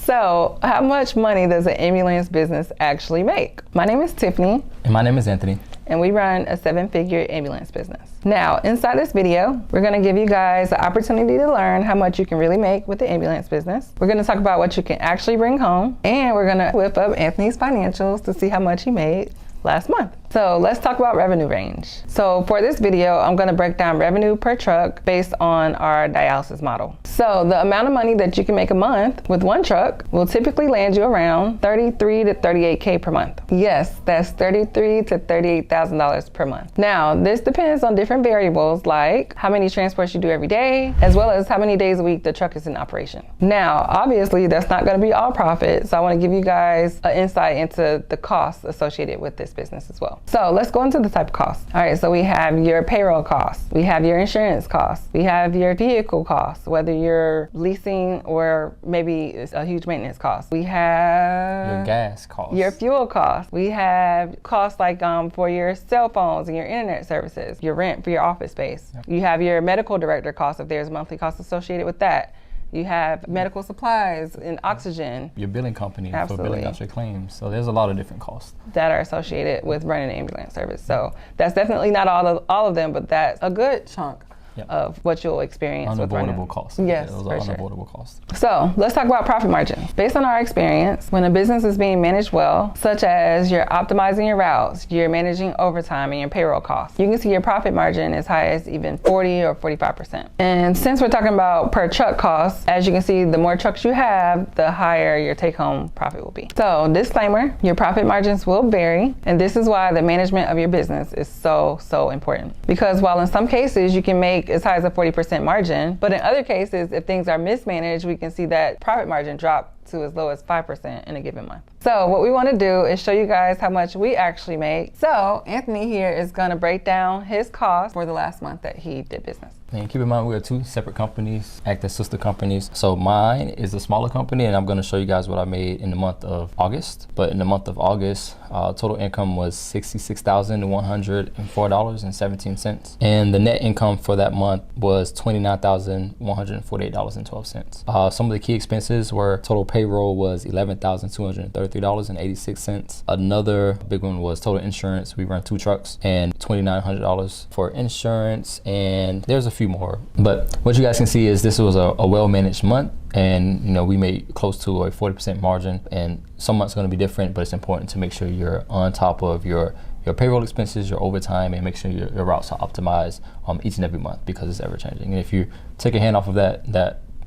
So how much money does an ambulance business actually make? My name is Tiffany. And my name is Anthony. And we run a 7-figure ambulance business. Now, inside this video, we're gonna give you guys the opportunity to learn how much you can really make with the ambulance business. We're gonna talk about what you can actually bring home, and we're gonna whip up Anthony's financials to see how much he made last month. So let's talk about revenue range. So for this video, I'm gonna break down revenue per truck based on our dialysis model. So the amount of money that you can make a month with one truck will typically land you around $33 to $38K per month. Yes, that's $33,000 to $38,000 per month. Now, this depends on different variables like how many transports you do every day, as well as how many days a week the truck is in operation. Now, obviously that's not gonna be all profit, so I wanna give you guys an insight into the costs associated with this business as well. So let's go into the type of costs. All right, so we have your payroll costs, we have your insurance costs, we have your vehicle costs, whether you're leasing or maybe it's a huge maintenance cost. We have your gas costs, your fuel costs. We have costs like for your cell phones and your internet services, your rent for your office space. Yep. You have your medical director costs if there's monthly costs associated with that. You have medical supplies and oxygen. Your billing company. Absolutely. For billing out your claims. So there's a lot of different costs that are associated with running an ambulance service. So that's definitely not all of them, but that's a good chunk. Yep. Of what you'll experience with running. Unavoidable costs. Yes, yeah, those for are sure. unavoidable costs. So let's talk about profit margin. Based on our experience, when a business is being managed well, such as you're optimizing your routes, you're managing overtime and your payroll costs, you can see your profit margin as high as even 40 or 45%. And since we're talking about per truck costs, as you can see, the more trucks you have, the higher your take-home profit will be. So disclaimer, your profit margins will vary, and this is why the management of your business is so important. Because while in some cases you can make as high as a 40% margin, but in other cases, if things are mismanaged, we can see that profit margin drop to as low as 5% in a given month. So what we want to do is show you guys how much we actually make. So Anthony here is going to break down his costs for the last month that he did business. And keep in mind, we are two separate companies, act as sister companies. So mine is a smaller company, and I'm going to show you guys what I made in the month of August. But in the month of August, total income was $66,104.17. And the net income for that month was $29,148.12. Some of the key expenses were total payroll was $11,233.86. Another big one was total insurance. We run 2 trucks and $2,900 for insurance. And there's a few more, but what you guys can see is this was a well-managed month, and we made close to a 40% margin. And some months are going to be different, but it's important to make sure you're on top of your payroll expenses, your overtime, and make sure your routes are optimized each and every month, because it's ever changing. And if you take a hand off of that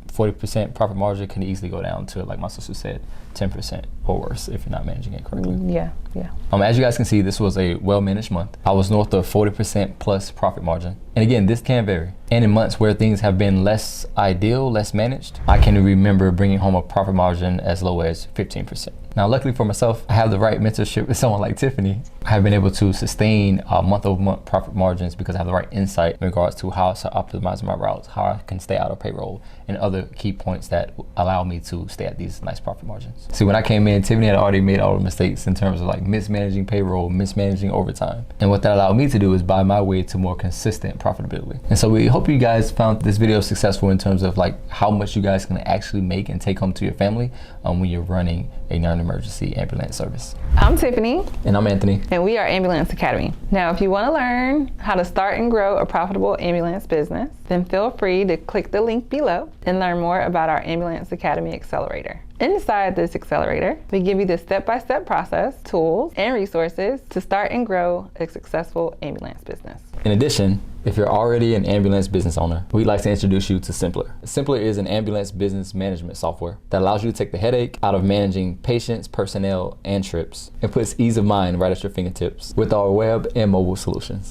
40% profit margin can easily go down to, like my sister said, 10% or worse if you're not managing it correctly. Yeah. As you guys can see, this was a well-managed month. I was north of 40% plus profit margin. And again, this can vary. And in months where things have been less ideal, less managed, I can remember bringing home a profit margin as low as 15%. Now, luckily for myself, I have the right mentorship with someone like Tiffany. I have been able to sustain month-over-month profit margins because I have the right insight in regards to how to optimize my routes, how I can stay out of payroll, and other key points that allow me to stay at these nice profit margins. See, when I came in, Tiffany had already made all the mistakes in terms of like mismanaging payroll, mismanaging overtime. And what that allowed me to do is buy my way to more consistent profitability. And so we hope you guys found this video successful in terms of like how much you guys can actually make and take home to your family when you're running a non-emergency ambulance service. I'm Tiffany. And I'm Anthony. And we are Ambulance Academy. Now, if you want to learn how to start and grow a profitable ambulance business, then feel free to click the link below and learn more about our Ambulance Academy Accelerator. Inside this accelerator, we give you the step-by-step process, tools, and resources to start and grow a successful ambulance business. In addition, if you're already an ambulance business owner, we'd like to introduce you to Simpler. Simpler is an ambulance business management software that allows you to take the headache out of managing patients, personnel, and trips, and puts ease of mind right at your fingertips with our web and mobile solutions.